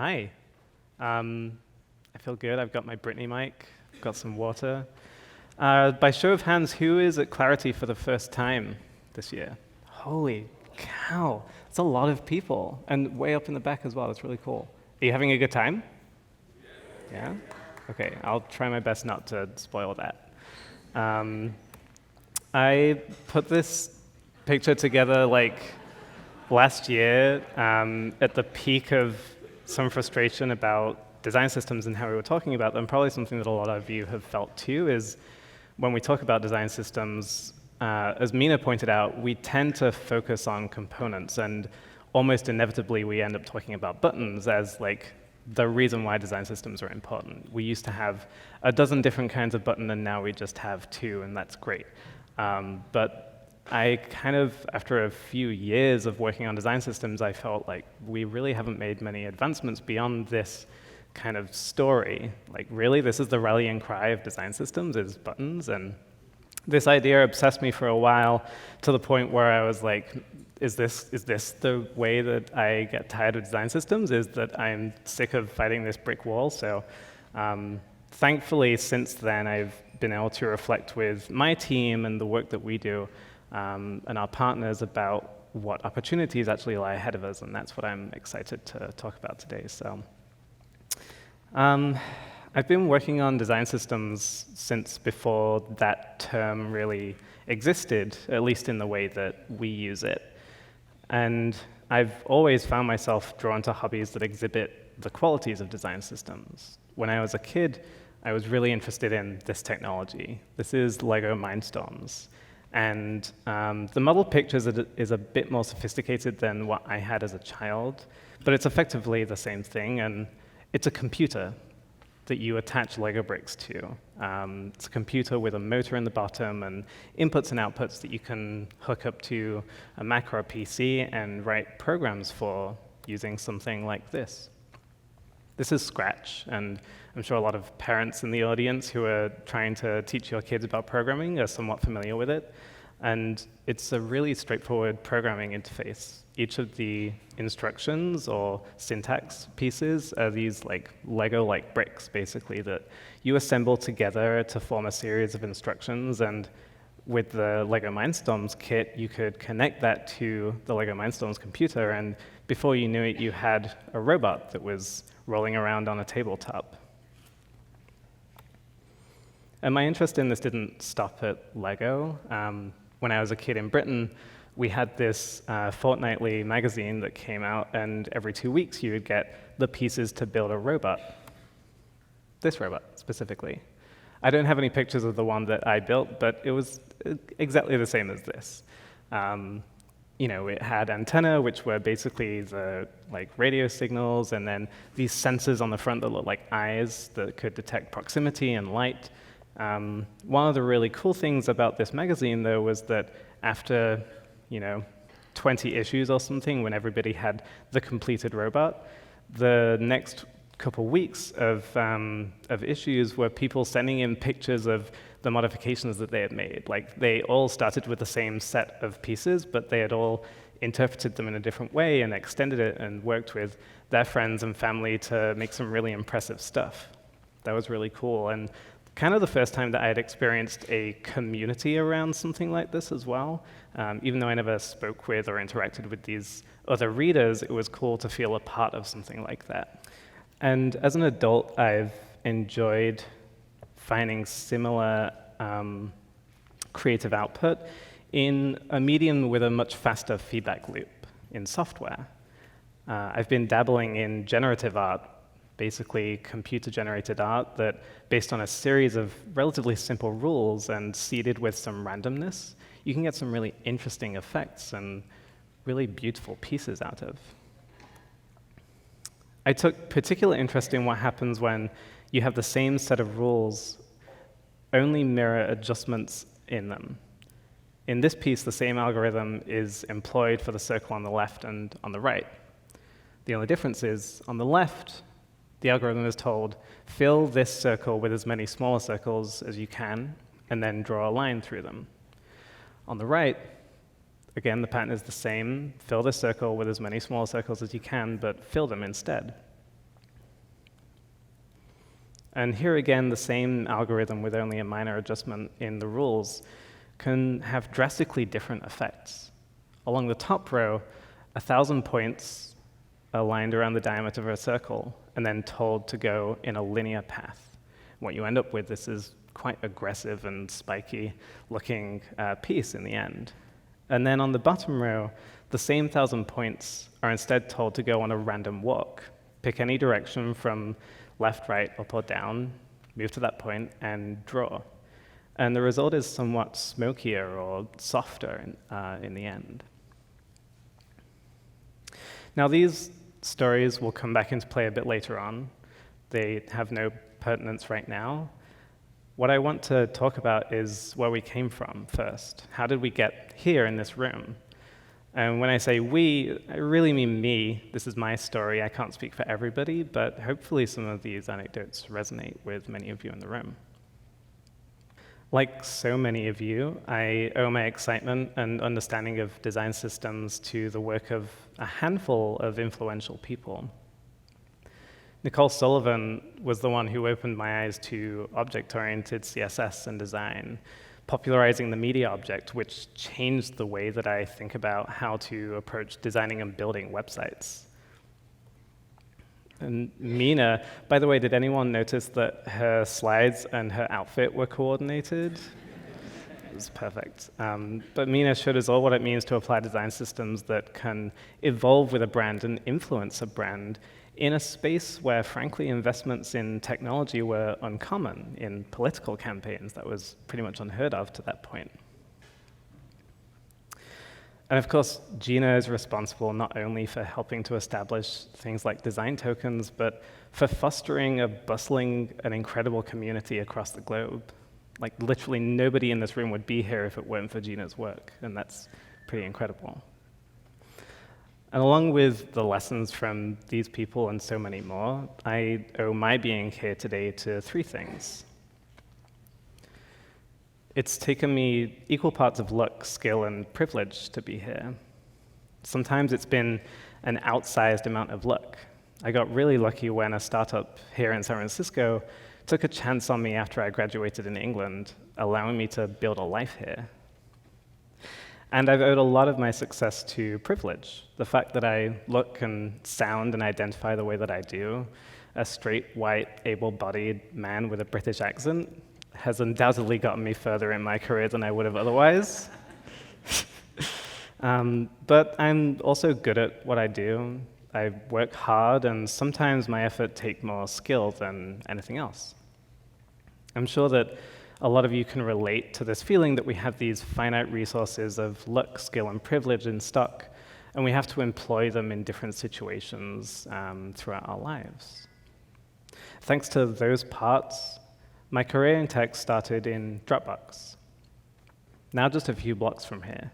Hi. I feel good. I've got my Brittany mic, got some water. By show of hands, who is at Clarity for the first time this year? Holy cow, that's a lot of people, and way up in the back as well. That's really cool. Are you having a good time? Yeah? Okay, I'll try my best not to spoil that. I put this picture together last year at the peak of some frustration about design systems and how we were talking about them. Probably something that a lot of you have felt too is when we talk about design systems, as Mina pointed out, we tend to focus on components, and almost inevitably we end up talking about buttons as the reason why design systems are important. We used to have a dozen different kinds of button, and now we just have two, and that's great. But I after a few years of working on design systems, I felt like we really haven't made many advancements beyond this kind of story. Really, this is the rallying cry of design systems, is buttons. And this idea obsessed me for a while, to the point where I was like, is this the way that I get tired of design systems? Is that I'm sick of fighting this brick wall? So thankfully, since then, I've been able to reflect with my team and the work that we do and our partners about what opportunities actually lie ahead of us, and that's what I'm excited to talk about today. So, I've been working on design systems since before that term really existed, at least in the way that we use it. And I've always found myself drawn to hobbies that exhibit the qualities of design systems. When I was a kid, I was really interested in this technology. This is Lego Mindstorms. And the model pictures is a bit more sophisticated than what I had as a child, but it's effectively the same thing, and it's a computer that you attach Lego bricks to. It's a computer with a motor in the bottom and inputs and outputs that you can hook up to a Mac or a PC and write programs for using something like this. This is Scratch, and I'm sure a lot of parents in the audience who are trying to teach your kids about programming are somewhat familiar with it. And it's a really straightforward programming interface. Each of the instructions or syntax pieces are these Lego-like bricks, basically, that you assemble together to form a series of instructions. And with the Lego Mindstorms kit, you could connect that to the Lego Mindstorms computer, and before you knew it, you had a robot that was rolling around on a tabletop. And my interest in this didn't stop at Lego. When I was a kid in Britain, we had this fortnightly magazine that came out, and every 2 weeks you would get the pieces to build a robot. This robot, specifically. I don't have any pictures of the one that I built, but it was exactly the same as this. It had antennae, which were basically the radio signals, and then these sensors on the front that looked like eyes that could detect proximity and light. One of the really cool things about this magazine, though, was that after 20 issues or something, when everybody had the completed robot, the next couple weeks of issues were people sending in pictures of the modifications that they had made. They all started with the same set of pieces, but they had all interpreted them in a different way and extended it and worked with their friends and family to make some really impressive stuff. That was really cool, and kind of the first time that I had experienced a community around something like this as well. Even though I never spoke with or interacted with these other readers, it was cool to feel a part of something like that. And as an adult, I've enjoyed finding similar creative output in a medium with a much faster feedback loop in software. I've been dabbling in generative art, basically computer-generated art that, based on a series of relatively simple rules and seeded with some randomness, you can get some really interesting effects and really beautiful pieces out of. I took particular interest in what happens when you have the same set of rules, only mirror adjustments in them. In this piece, the same algorithm is employed for the circle on the left and on the right. The only difference is, on the left, the algorithm is told, fill this circle with as many smaller circles as you can, and then draw a line through them. On the right, again, the pattern is the same. Fill this circle with as many small circles as you can, but fill them instead. And here again, the same algorithm with only a minor adjustment in the rules can have drastically different effects. Along the top row, 1,000 points are lined around the diameter of a circle and then told to go in a linear path. What you end up with is quite aggressive and spiky looking piece in the end. And then on the bottom row, the same 1,000 points are instead told to go on a random walk. Pick any direction from left, right, up, or down, move to that point, and draw. And the result is somewhat smokier or softer in the end. Now, these stories will come back into play a bit later on. They have no pertinence right now. What I want to talk about is where we came from first. How did we get here in this room? And when I say we, I really mean me. This is my story. I can't speak for everybody, but hopefully some of these anecdotes resonate with many of you in the room. Like so many of you, I owe my excitement and understanding of design systems to the work of a handful of influential people. Nicole Sullivan was the one who opened my eyes to object-oriented CSS and design, popularizing the media object, which changed the way that I think about how to approach designing and building websites. And Mina, by the way, did anyone notice that her slides and her outfit were coordinated? It was perfect. But Mina showed us all what it means to apply design systems that can evolve with a brand and influence a brand in a space where, frankly, investments in technology were uncommon in political campaigns. That was pretty much unheard of to that point. And of course, Gina is responsible not only for helping to establish things like design tokens, but for fostering a bustling and incredible community across the globe. Like, literally nobody in this room would be here if it weren't for Gina's work, and that's pretty incredible. And along with the lessons from these people and so many more, I owe my being here today to three things. It's taken me equal parts of luck, skill, and privilege to be here. Sometimes it's been an outsized amount of luck. I got really lucky when a startup here in San Francisco took a chance on me after I graduated in England, allowing me to build a life here. And I've owed a lot of my success to privilege. The fact that I look and sound and identify the way that I do, a straight, white, able-bodied man with a British accent, has undoubtedly gotten me further in my career than I would have otherwise. But I'm also good at what I do. I work hard, and sometimes my effort takes more skill than anything else. I'm sure that a lot of you can relate to this feeling that we have these finite resources of luck, skill, and privilege in stock, and we have to employ them in different situations throughout our lives. Thanks to those parts, my career in tech started in Dropbox, now just a few blocks from here.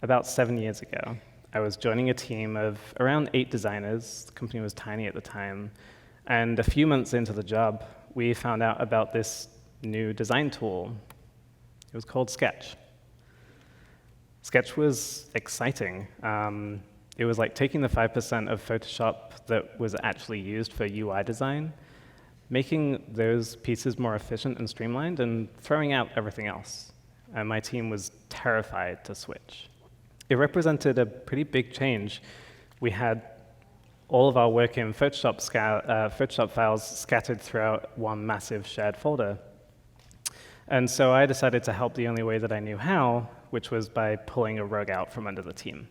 About 7 years ago, I was joining a team of around 8 designers. The company was tiny at the time, and a few months into the job, we found out about this new design tool. It was called Sketch. Sketch was exciting. It was like taking the 5% of Photoshop that was actually used for UI design, making those pieces more efficient and streamlined, and throwing out everything else. And my team was terrified to switch. It represented a pretty big change. We had all of our work in Photoshop files scattered throughout one massive shared folder. And so I decided to help the only way that I knew how, which was by pulling a rug out from under the team.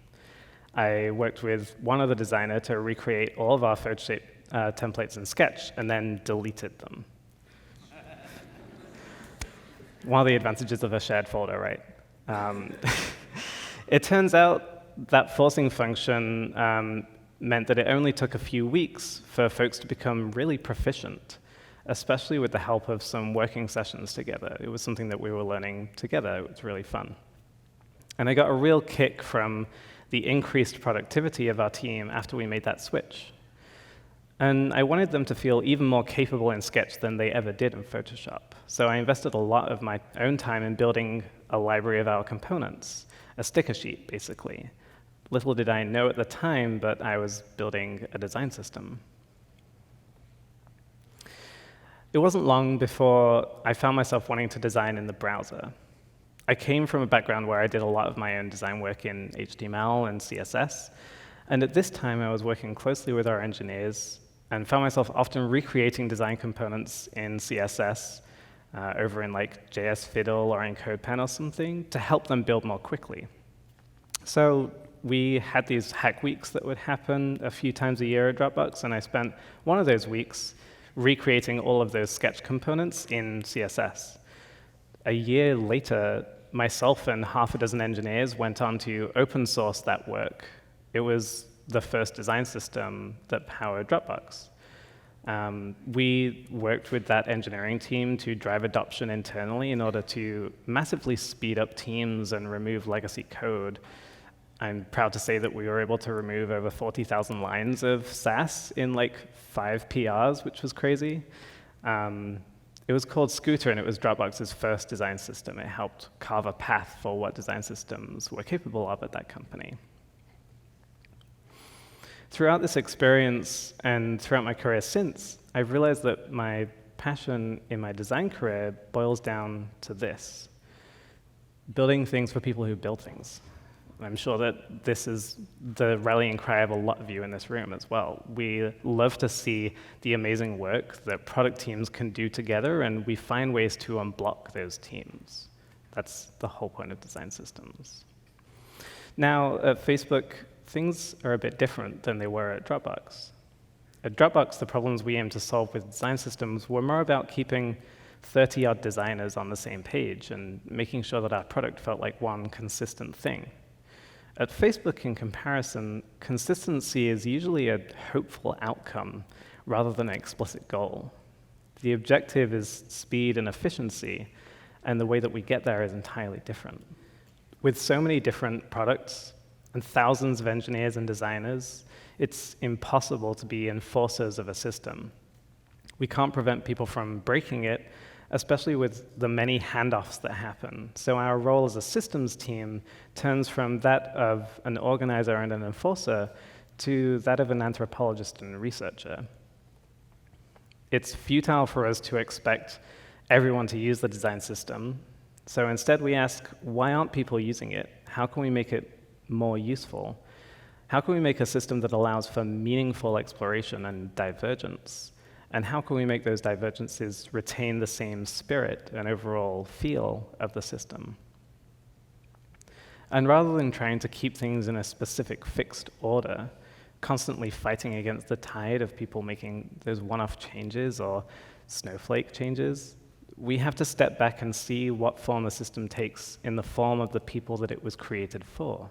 I worked with one other designer to recreate all of our Photoshop templates in Sketch, and then deleted them. One of the advantages of a shared folder, right? It turns out that forcing function meant that it only took a few weeks for folks to become really proficient, especially with the help of some working sessions together. It was something that we were learning together. It was really fun. And I got a real kick from the increased productivity of our team after we made that switch. And I wanted them to feel even more capable in Sketch than they ever did in Photoshop. So I invested a lot of my own time in building a library of our components, a sticker sheet, basically. Little did I know at the time, but I was building a design system. It wasn't long before I found myself wanting to design in the browser. I came from a background where I did a lot of my own design work in HTML and CSS, and at this time I was working closely with our engineers and found myself often recreating design components in CSS over in like JS Fiddle or in CodePen or something to help them build more quickly. So we had these hack weeks that would happen a few times a year at Dropbox, and I spent one of those weeks recreating all of those sketch components in CSS. A year later, myself and half a dozen engineers went on to open source that work. It was the first design system that powered Dropbox. We worked with that engineering team to drive adoption internally in order to massively speed up teams and remove legacy code. I'm proud to say that we were able to remove over 40,000 lines of Sass in like 5 PRs, which was crazy. It was called Scooter, and it was Dropbox's first design system. It helped carve a path for what design systems were capable of at that company. Throughout this experience and throughout my career since, I've realized that my passion in my design career boils down to this: building things for people who build things. I'm sure that this is the rallying cry of a lot of you in this room as well. We love to see the amazing work that product teams can do together, and we find ways to unblock those teams. That's the whole point of design systems. Now, at Facebook, things are a bit different than they were at Dropbox. At Dropbox, the problems we aimed to solve with design systems were more about keeping 30-odd designers on the same page and making sure that our product felt like one consistent thing. At Facebook, in comparison, consistency is usually a hopeful outcome rather than an explicit goal. The objective is speed and efficiency, and the way that we get there is entirely different. With so many different products and thousands of engineers and designers, it's impossible to be enforcers of a system. We can't prevent people from breaking it, especially with the many handoffs that happen. So our role as a systems team turns from that of an organizer and an enforcer to that of an anthropologist and researcher. It's futile for us to expect everyone to use the design system. So instead we ask, why aren't people using it? How can we make it more useful? How can we make a system that allows for meaningful exploration and divergence? And how can we make those divergences retain the same spirit and overall feel of the system? And rather than trying to keep things in a specific fixed order, constantly fighting against the tide of people making those one-off changes or snowflake changes, we have to step back and see what form the system takes in the form of the people that it was created for.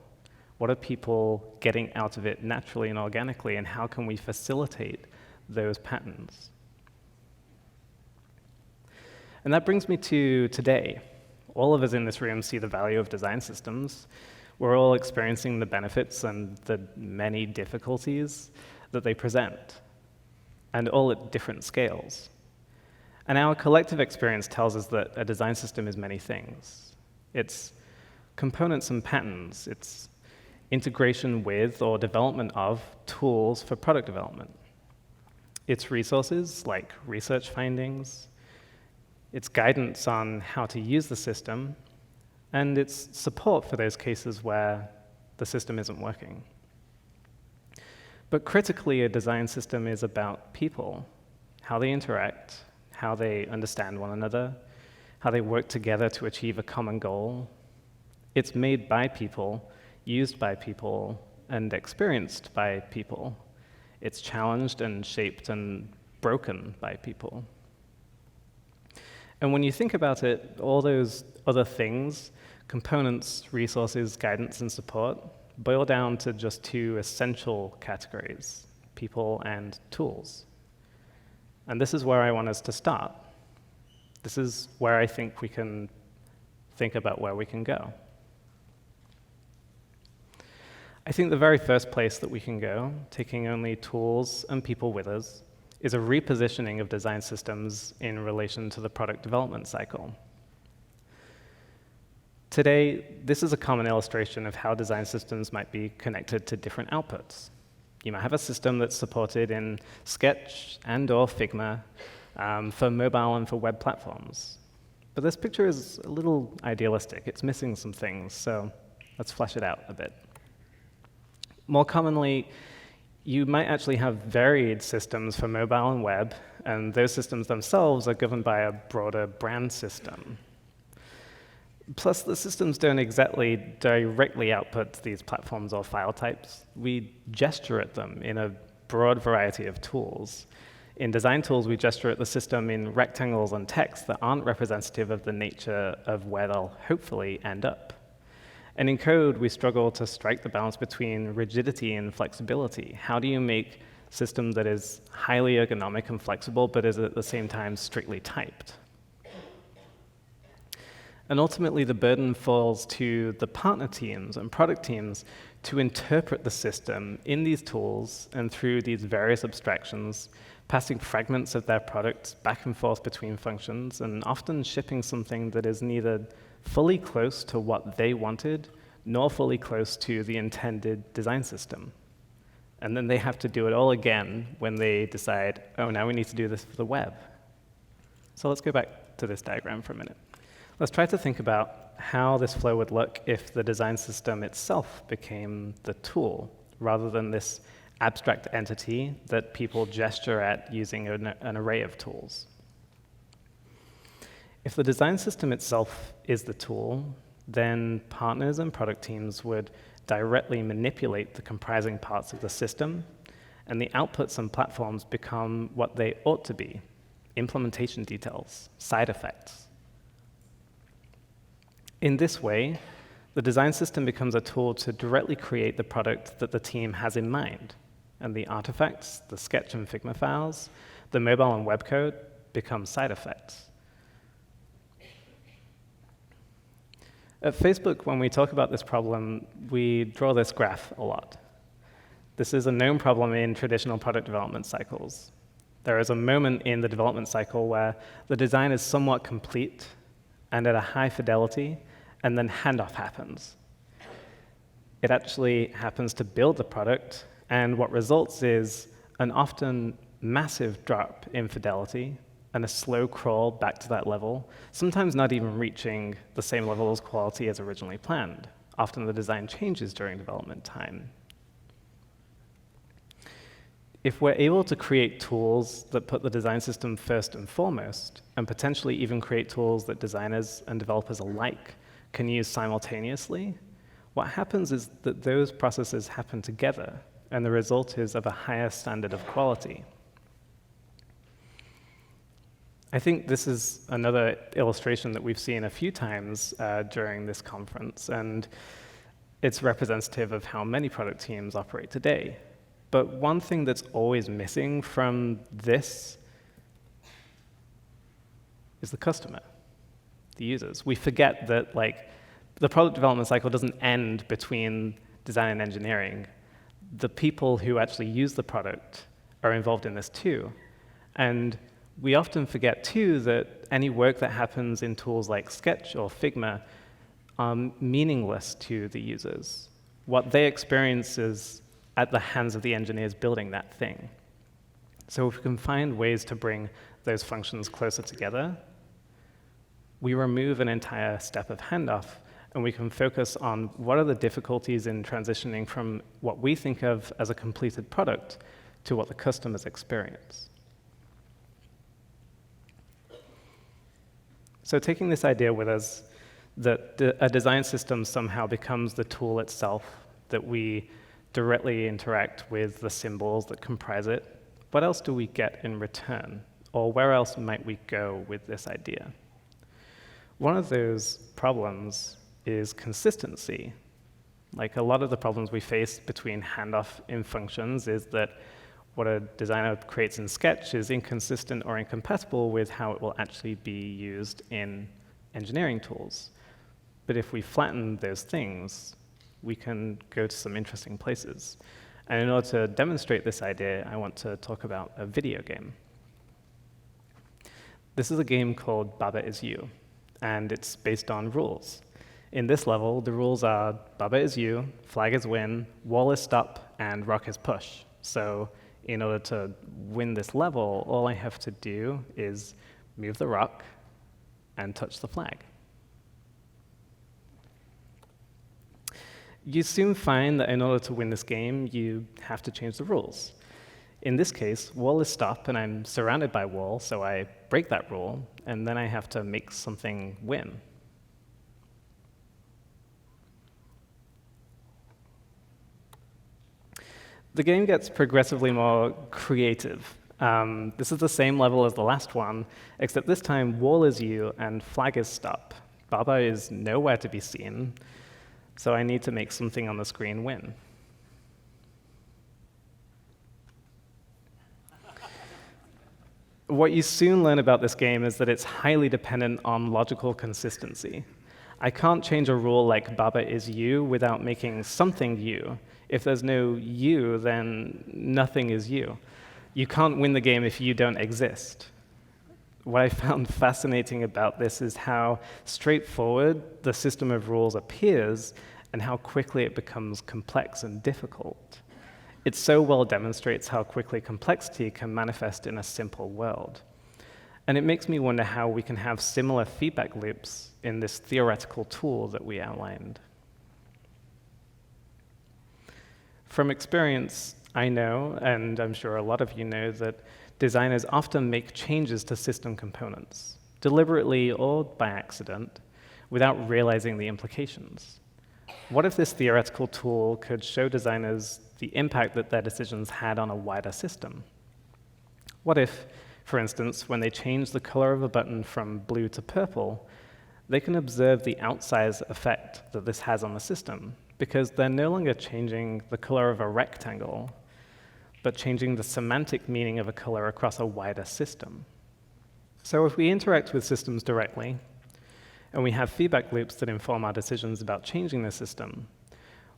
What are people getting out of it naturally and organically, and how can we facilitate those patterns? And that brings me to today. All of us in this room see the value of design systems. We're all experiencing the benefits and the many difficulties that they present, and all at different scales. And our collective experience tells us that a design system is many things. It's components and patterns. It's integration with or development of tools for product development. It's resources like research findings. It's guidance on how to use the system. And it's support for those cases where the system isn't working. But critically, a design system is about people, how they interact, how they understand one another, how they work together to achieve a common goal. It's made by people, used by people, and experienced by people. It's challenged and shaped and broken by people. And when you think about it, all those other things, components, resources, guidance, and support, boil down to just 2 essential categories: people and tools. And this is where I want us to start. This is where I think we can think about where we can go. I think the very first place that we can go, taking only tools and people with us, is a repositioning of design systems in relation to the product development cycle. Today, this is a common illustration of how design systems might be connected to different outputs. You might have a system that's supported in Sketch and/or Figma, for mobile and for web platforms. But this picture is a little idealistic. It's missing some things, so let's flesh it out a bit. More commonly, you might actually have varied systems for mobile and web, and those systems themselves are governed by a broader brand system. Plus, the systems don't exactly directly output these platforms or file types. We gesture at them in a broad variety of tools. In design tools, we gesture at the system in rectangles and text that aren't representative of the nature of where they'll hopefully end up. And in code, we struggle to strike the balance between rigidity and flexibility. How do you make a system that is highly ergonomic and flexible, but is at the same time strictly typed? And ultimately, the burden falls to the partner teams and product teams to interpret the system in these tools and through these various abstractions, passing fragments of their products back and forth between functions, and often shipping something that is neither fully close to what they wanted, nor fully close to the intended design system. And then they have to do it all again when they decide, oh, now we need to do this for the web. So let's go back to this diagram for a minute. Let's try to think about how this flow would look if the design system itself became the tool, rather than this abstract entity that people gesture at using an array of tools. If the design system itself is the tool, then partners and product teams would directly manipulate the comprising parts of the system, and the outputs and platforms become what they ought to be: implementation details, side effects. In this way, the design system becomes a tool to directly create the product that the team has in mind, and the artifacts, the Sketch and Figma files, the mobile and web code become side effects. At Facebook, when we talk about this problem, we draw this graph a lot. This is a known problem in traditional product development cycles. There is a moment in the development cycle where the design is somewhat complete and at a high fidelity, and then handoff happens. It actually happens to build the product, and what results is an often massive drop in fidelity and a slow crawl back to that level, sometimes not even reaching the same level of quality as originally planned. Often the design changes during development time. If we're able to create tools that put the design system first and foremost, and potentially even create tools that designers and developers alike can use simultaneously, what happens is that those processes happen together, and the result is of a higher standard of quality. I think this is another illustration that we've seen a few times during this conference, and it's representative of how many product teams operate today. But one thing that's always missing from this is the customer, the users. We forget that the product development cycle doesn't end between design and engineering. The people who actually use the product are involved in this too. And we often forget too that any work that happens in tools like Sketch or Figma are meaningless to the users. What they experience is at the hands of the engineers building that thing. So if we can find ways to bring those functions closer together, we remove an entire step of handoff, and we can focus on what are the difficulties in transitioning from what we think of as a completed product to what the customers experience. So taking this idea with us, that a design system somehow becomes the tool itself, that we directly interact with the symbols that comprise it, what else do we get in return? Or where else might we go with this idea? One of those problems is consistency. Like a lot of the problems we face between handoff in functions is that what a designer creates in Sketch is inconsistent or incompatible with how it will actually be used in engineering tools. But if we flatten those things, we can go to some interesting places. And in order to demonstrate this idea, I want to talk about a video game. This is a game called Baba Is You, and it's based on rules. In this level, the rules are Baba is you, flag is win, wall is stop, and rock is push. So in order to win this level, all I have to do is move the rock and touch the flag. You soon find that in order to win this game, you have to change the rules. In this case, wall is stop, and I'm surrounded by wall, so I break that rule, and then I have to make something win. The game gets progressively more creative. This is the same level as the last one, except this time wall is you and flag is stop. Baba is nowhere to be seen, so I need to make something on the screen win. What you soon learn about this game is that it's highly dependent on logical consistency. I can't change a rule like Baba is you without making something you. If there's no you, then nothing is you. You can't win the game if you don't exist. What I found fascinating about this is how straightforward the system of rules appears and how quickly it becomes complex and difficult. It so well demonstrates how quickly complexity can manifest in a simple world. And it makes me wonder how we can have similar feedback loops in this theoretical tool that we outlined. From experience, I know, and I'm sure a lot of you know, that designers often make changes to system components, deliberately or by accident, without realizing the implications. What if this theoretical tool could show designers the impact that their decisions had on a wider system? What if, for instance, when they change the color of a button from blue to purple, they can observe the outsized effect that this has on the system, because they're no longer changing the color of a rectangle, but changing the semantic meaning of a color across a wider system. So if we interact with systems directly, and we have feedback loops that inform our decisions about changing the system,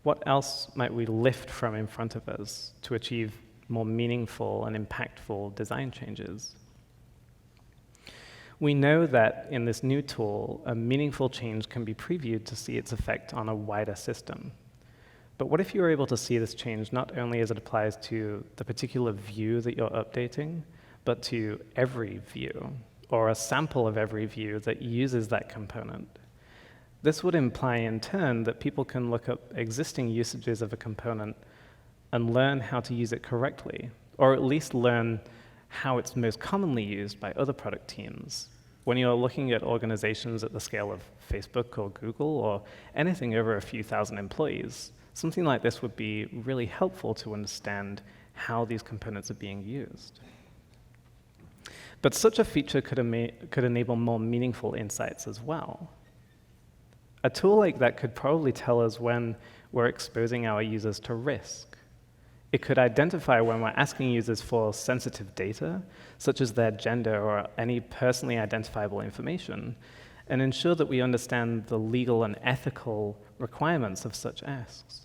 what else might we lift from in front of us to achieve more meaningful and impactful design changes? We know that in this new tool, a meaningful change can be previewed to see its effect on a wider system. But what if you were able to see this change not only as it applies to the particular view that you're updating, but to every view, or a sample of every view that uses that component? This would imply, in turn, that people can look up existing usages of a component and learn how to use it correctly, or at least learn how it's most commonly used by other product teams. When you're looking at organizations at the scale of Facebook or Google or anything over a few thousand employees, something like this would be really helpful to understand how these components are being used. But such a feature could enable more meaningful insights as well. A tool like that could probably tell us when we're exposing our users to risk. It could identify when we're asking users for sensitive data, such as their gender or any personally identifiable information, and ensure that we understand the legal and ethical requirements of such asks.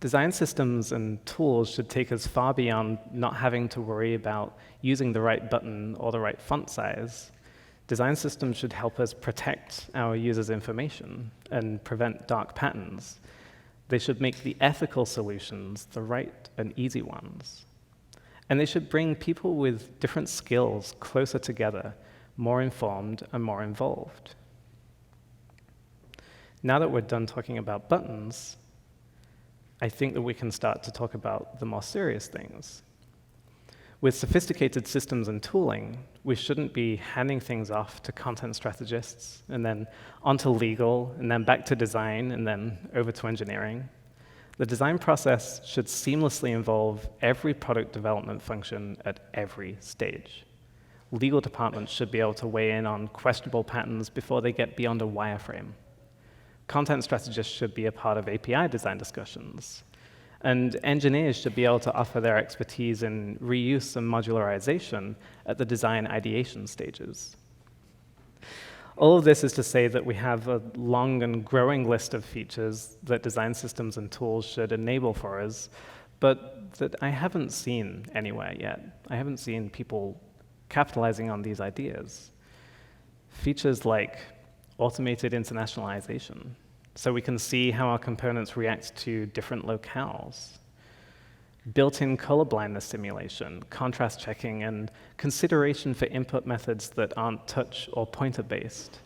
Design systems and tools should take us far beyond not having to worry about using the right button or the right font size. Design systems should help us protect our users' information and prevent dark patterns. They should make the ethical solutions the right and easy ones. And they should bring people with different skills closer together, more informed and more involved. Now that we're done talking about buttons, I think that we can start to talk about the more serious things. With sophisticated systems and tooling, we shouldn't be handing things off to content strategists, and then onto legal, and then back to design, and then over to engineering. The design process should seamlessly involve every product development function at every stage. Legal departments should be able to weigh in on questionable patterns before they get beyond a wireframe. Content strategists should be a part of API design discussions. And engineers should be able to offer their expertise in reuse and modularization at the design ideation stages. All of this is to say that we have a long and growing list of features that design systems and tools should enable for us, but that I haven't seen anywhere yet. I haven't seen people capitalizing on these ideas. Features like automated internationalization, so we can see how our components react to different locales. built-in color blindness simulation, contrast checking, and consideration for input methods that aren't touch or pointer-based.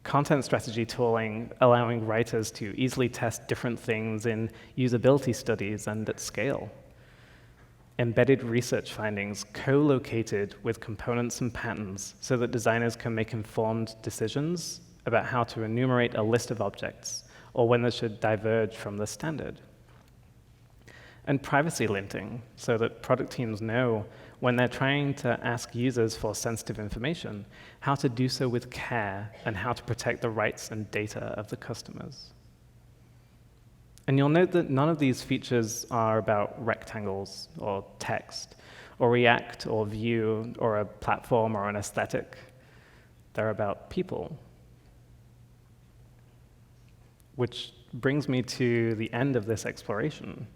Content strategy tooling, allowing writers to easily test different things in usability studies and at scale. Embedded research findings co-located with components and patterns so that designers can make informed decisions about how to enumerate a list of objects or when they should diverge from the standard. And privacy linting, so that product teams know when they're trying to ask users for sensitive information, how to do so with care and how to protect the rights and data of the customers. And you'll note that none of these features are about rectangles or text or React or Vue or a platform or an aesthetic. They're about people. Which brings me to the end of this exploration.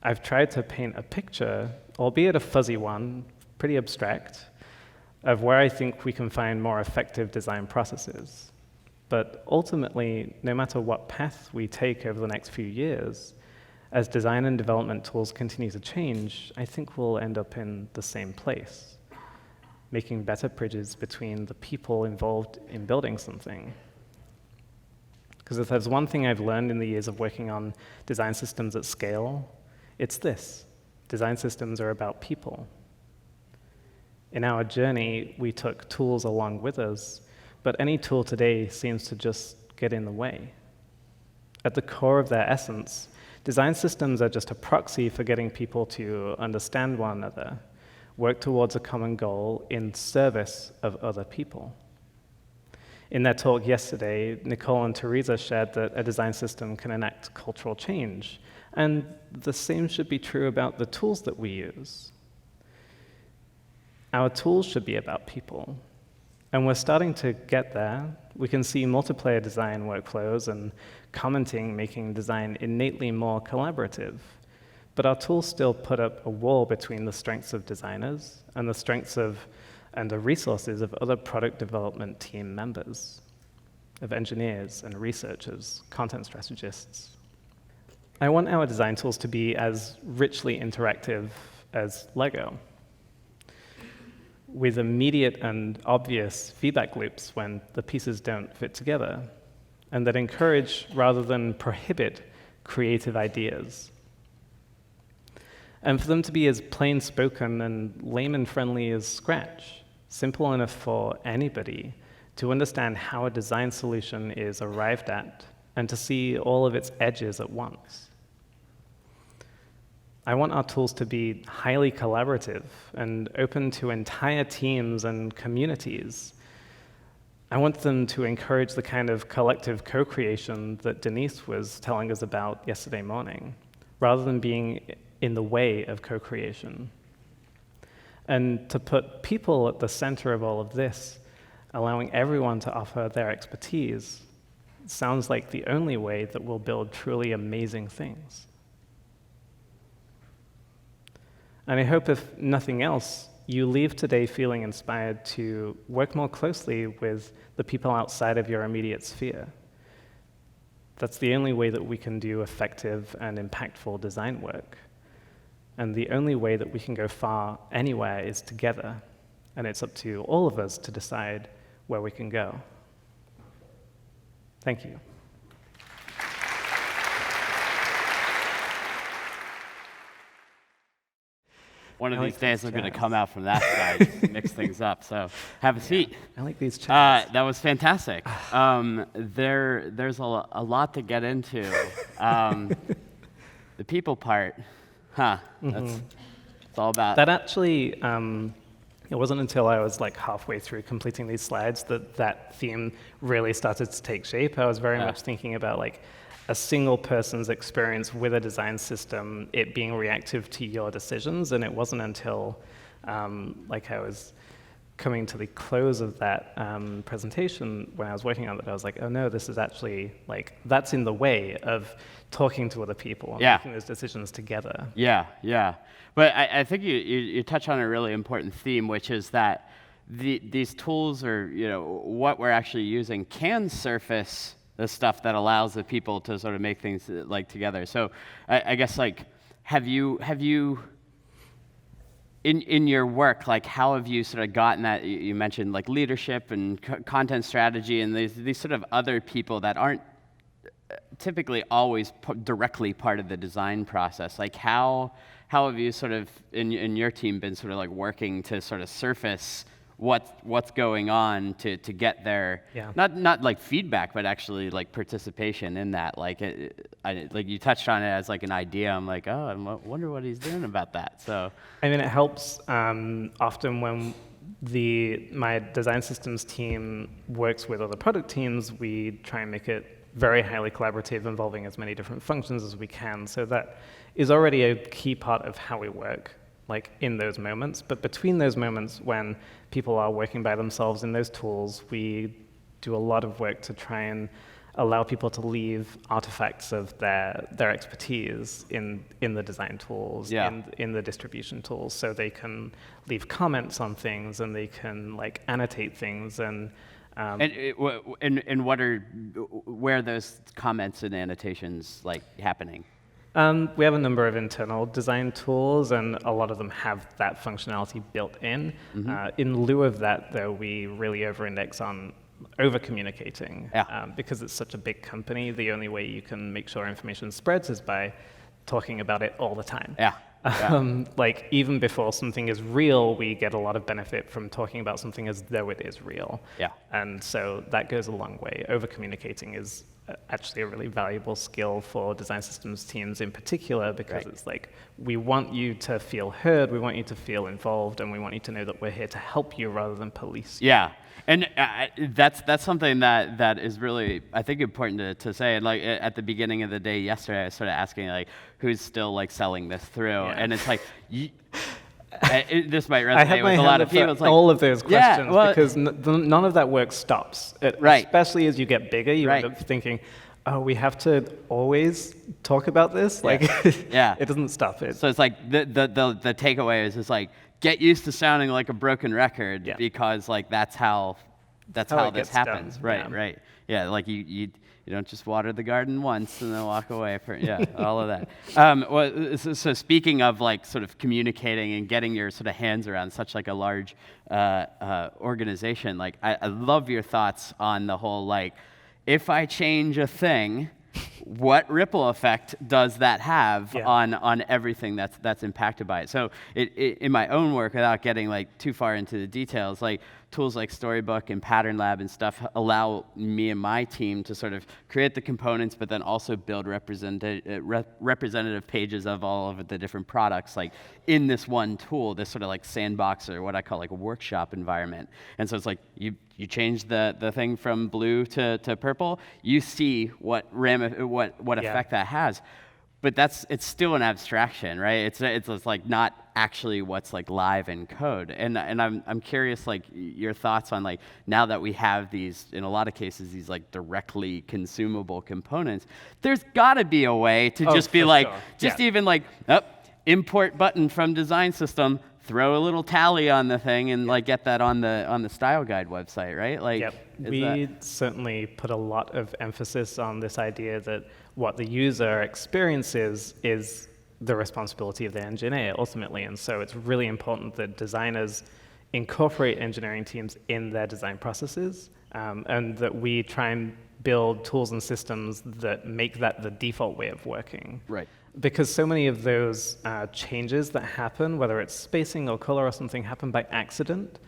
I've tried to paint a picture, albeit a fuzzy one, pretty abstract, of where I think we can find more effective design processes. But ultimately, no matter what path we take over the next few years, as design and development tools continue to change, I think we'll end up in the same place, making better bridges between the people involved in building something. Because if there's one thing I've learned in the years of working on design systems at scale, it's this: design systems are about people. In our journey, we took tools along with us, but any tool today seems to just get in the way. At the core of their essence, design systems are just a proxy for getting people to understand one another, work towards a common goal in service of other people. In their talk yesterday, Nicole and Teresa shared that a design system can enact cultural change, and the same should be true about the tools that we use. Our tools should be about people. And we're starting to get there. We can see multiplayer design workflows and commenting making design innately more collaborative. But our tools still put up a wall between the strengths of designers and the strengths of and the resources of other product development team members, of engineers and researchers, content strategists. I want our design tools to be as richly interactive as Lego, with immediate and obvious feedback loops when the pieces don't fit together, and that encourage rather than prohibit creative ideas. And for them to be as plain-spoken and layman-friendly as Scratch, simple enough for anybody to understand how a design solution is arrived at and to see all of its edges at once. I want our tools to be highly collaborative and open to entire teams and communities. I want them to encourage the kind of collective co-creation that Denise was telling us about yesterday morning, rather than being in the way of co-creation. And to put people at the center of all of this, allowing everyone to offer their expertise, sounds like the only way that we'll build truly amazing things. And I hope, if nothing else, you leave today feeling inspired to work more closely with the people outside of your immediate sphere. That's the only way that we can do effective and impactful design work. And the only way that we can go far anywhere is together. And it's up to all of us to decide where we can go. Thank you. One of these days, I'm going to come out from that side and mix things up. So have a seat. I like these chairs. That was fantastic. There's a lot to get into. The people part, it's all about. That actually, it wasn't until I was like halfway through completing these slides that theme really started to take shape. I was very much thinking about like a single person's experience with a design system, it being reactive to your decisions, and it wasn't until like I was coming to the close of that presentation when I was working on it, I was like, oh no, this is actually like, that's in the way of talking to other people and making those decisions together. Yeah. But I think you touch on a really important theme, which is that these tools, or what we're actually using, can surface the stuff that allows the people to sort of make things like together. So I guess like have you in your work, like how have you sort of gotten that? You mentioned like leadership and content strategy, and these sort of other people that aren't typically always directly part of the design process. Like how have you sort of in your team been sort of like working to sort of surface what's going on to get their not like feedback, but actually like participation in that. Like like you touched on it as like an idea. I'm like, oh, I wonder what he's doing about that. So I mean, it helps often when my design systems team works with other product teams. We try and make it very highly collaborative, involving as many different functions as we can. So that is already a key part of how we work, like in those moments. But between those moments when people are working by themselves in those tools, we do a lot of work to try and allow people to leave artifacts of their expertise in the design tools, in the distribution tools, so they can leave comments on things and they can like annotate things and where are those comments and annotations like happening? We have a number of internal design tools, and a lot of them have that functionality built in. In lieu of that, though, we really over-index on over-communicating. Because it's such a big company, the only way you can make sure information spreads is by talking about it all the time. Like even before something is real, we get a lot of benefit from talking about something as though it is real. And so that goes a long way. Over-communicating is actually a really valuable skill for design systems teams in particular, because it's like, we want you to feel heard, we want you to feel involved, and we want you to know that we're here to help you rather than police you. And that's something that is really, I think, important to say. And like at the beginning of the day yesterday, I was sort of asking like, who's still like selling this through? And it's like, this might resonate with a lot of people. It's like, all of those questions, because none of that work stops. Especially as you get bigger, you end up thinking, oh, we have to always talk about this? Like, it doesn't stop it. So it's like, the takeaway is like, get used to sounding like a broken record, because like that's how this happens. Done. Like you don't just water the garden once and then walk away for all of that. So speaking of like sort of communicating and getting your sort of hands around such like a large organization, like I love your thoughts on the whole like, if I change a thing, what ripple effect does that have on everything that's impacted by it? So in my own work, without getting like too far into the details, like tools like Storybook and Pattern Lab and stuff allow me and my team to sort of create the components, but then also build representative pages of all of the different products, like in this one tool, this sort of like sandbox, or what I call like a workshop environment. And so it's like you change the thing from blue to purple, you see what effect that has. But it's still an abstraction, right? It's like not actually what's like live in code. And I'm curious, like your thoughts on like, now that we have these, in a lot of cases, these like directly consumable components, there's got to be a way to just be like, even like, import button from design system, throw a little tally on the thing, and like get that on the style guide website, right? Like, we certainly put a lot of emphasis on this idea that what the user experiences is the responsibility of the engineer ultimately. And so it's really important that designers incorporate engineering teams in their design processes, and that we try and build tools and systems that make that the default way of working. Because so many of those changes that happen, whether it's spacing or color or something, happen by accident.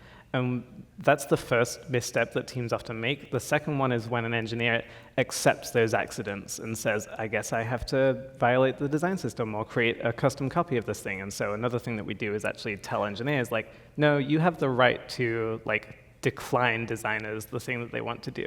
That's the first misstep that teams often make. The second one is when an engineer accepts those accidents and says, I guess I have to violate the design system or create a custom copy of this thing. And so another thing that we do is actually tell engineers, like, no, you have the right to like decline designers the thing that they want to do.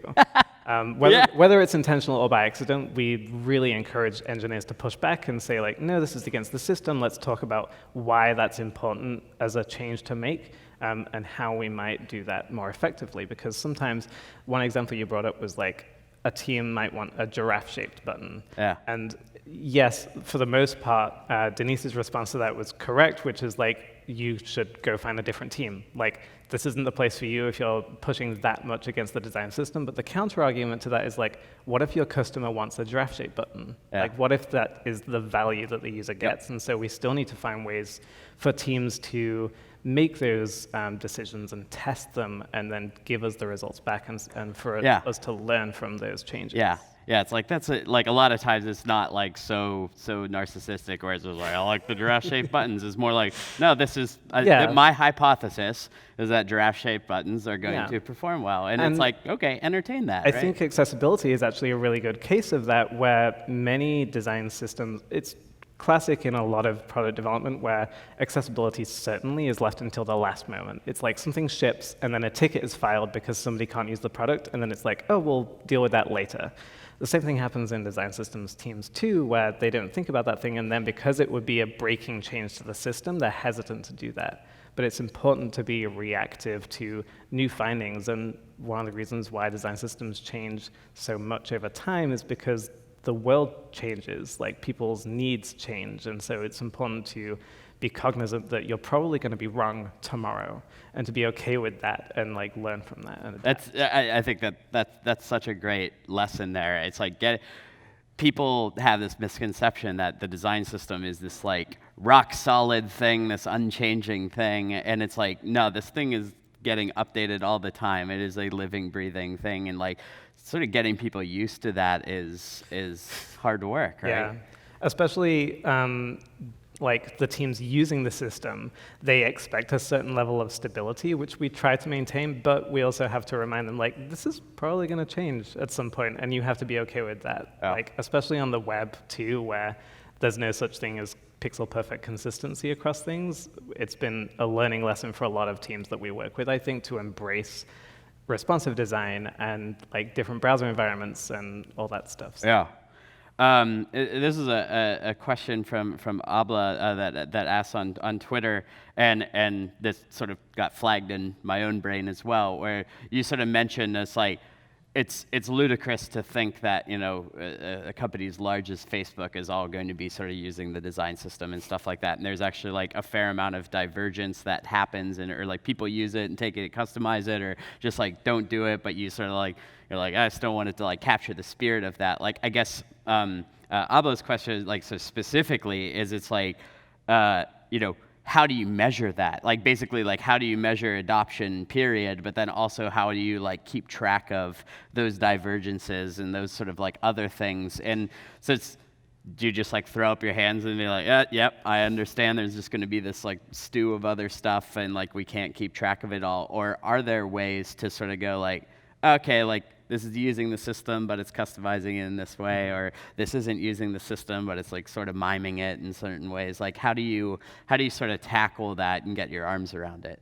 Whether it's intentional or by accident, we really encourage engineers to push back and say, like, no, this is against the system. Let's talk about why that's important as a change to make, and how we might do that more effectively. Because sometimes, one example you brought up was like, a team might want a giraffe-shaped button. And yes, for the most part, Denise's response to that was correct, which is like, you should go find a different team. Like, this isn't the place for you if you're pushing that much against the design system. But the counter argument to that is like, what if your customer wants a giraffe shape button? Yeah. Like, what if that is the value that the user gets? Yep. And so we still need to find ways for teams to make those decisions and test them and then give us the results back and for us to learn from those changes. Yeah, it's like like a lot of times it's not like so narcissistic, where it's just like I like the giraffe-shaped buttons. It's more like, no, this is my hypothesis is that giraffe-shaped buttons are going to perform well, and it's like, okay, entertain that. I think accessibility is actually a really good case of that, where many design systems, it's classic in a lot of product development where accessibility certainly is left until the last moment. It's like something ships and then a ticket is filed because somebody can't use the product, and then it's like, oh, we'll deal with that later. The same thing happens in design systems teams too, where they don't think about that thing, and then because it would be a breaking change to the system, they're hesitant to do that. But it's important to be reactive to new findings, and one of the reasons why design systems change so much over time is because the world changes, like people's needs change, and so it's important to be cognizant that you're probably going to be wrong tomorrow, and to be okay with that and like learn from that. And I think that's such a great lesson there. It's like people have this misconception that the design system is this like rock solid thing, this unchanging thing, and it's like, no, this thing is getting updated all the time. It is a living, breathing thing, and like sort of getting people used to that is hard work, right? Yeah, especially like the teams using the system, they expect a certain level of stability, which we try to maintain, but we also have to remind them, like, this is probably going to change at some point, and you have to be okay with that. Oh. Like, especially on the web too, where there's no such thing as pixel perfect consistency across things. It's been a learning lesson for a lot of teams that we work with, I think, to embrace responsive design and like different browser environments and all that stuff. So. Yeah. This is a question from Abla that asked on Twitter, and this sort of got flagged in my own brain as well, where you sort of mentioned it's like it's ludicrous to think that a company as large as Facebook is all going to be sort of using the design system and stuff like that, and there's actually like a fair amount of divergence that happens, or like people use it and take it, customize it, or just like don't do it, but you sort of like you're like, I still wanted to like capture the spirit of that. Like I guess Abla's question, like so specifically, is it's like how do you measure that? Like basically, like how do you measure adoption period, but then also how do you like keep track of those divergences and those sort of like other things? And so do you just like throw up your hands and be like, yep, I understand there's just going to be this like stew of other stuff and like we can't keep track of it all? Or are there ways to sort of go like, okay, like this is using the system, but it's customizing it in this way, or this isn't using the system, but it's like sort of miming it in certain ways. Like how do you sort of tackle that and get your arms around it?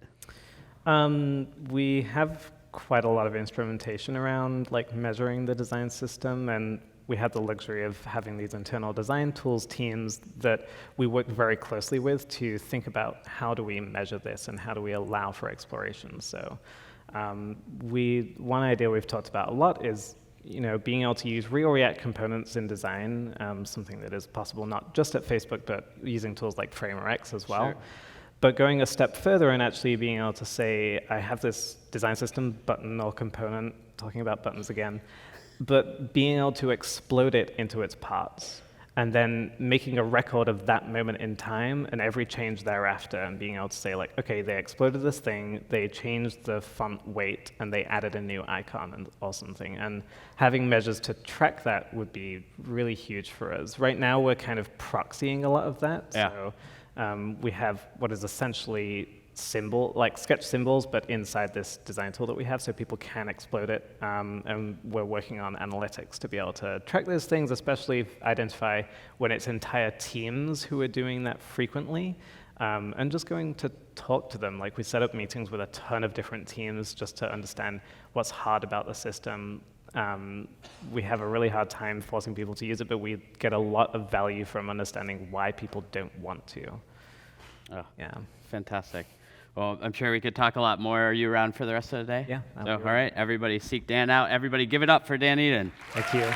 We have quite a lot of instrumentation around like measuring the design system, and we had the luxury of having these internal design tools teams that we work very closely with to think about how do we measure this and how do we allow for exploration. So one idea we've talked about a lot is being able to use real React components in design, something that is possible not just at Facebook, but using tools like FramerX as well. Sure. But going a step further and actually being able to say, I have this design system button or component, talking about buttons again, but being able to explode it into its parts, and then making a record of that moment in time and every change thereafter, and being able to say like, okay, they exploded this thing, they changed the font weight, and they added a new icon or something. And having measures to track that would be really huge for us. Right now, we're kind of proxying a lot of that. Yeah. So we have what is essentially sketch symbols, but inside this design tool that we have, so people can explode it. And we're working on analytics to be able to track those things, especially identify when it's entire teams who are doing that frequently, and just going to talk to them. Like we set up meetings with a ton of different teams just to understand what's hard about the system. We have a really hard time forcing people to use it, but we get a lot of value from understanding why people don't want to. Oh, yeah, fantastic. Well, I'm sure we could talk a lot more. Are you around for the rest of the day? Yeah. So, all right, everybody seek Dan out. Everybody give it up for Dan Eden. Thank you.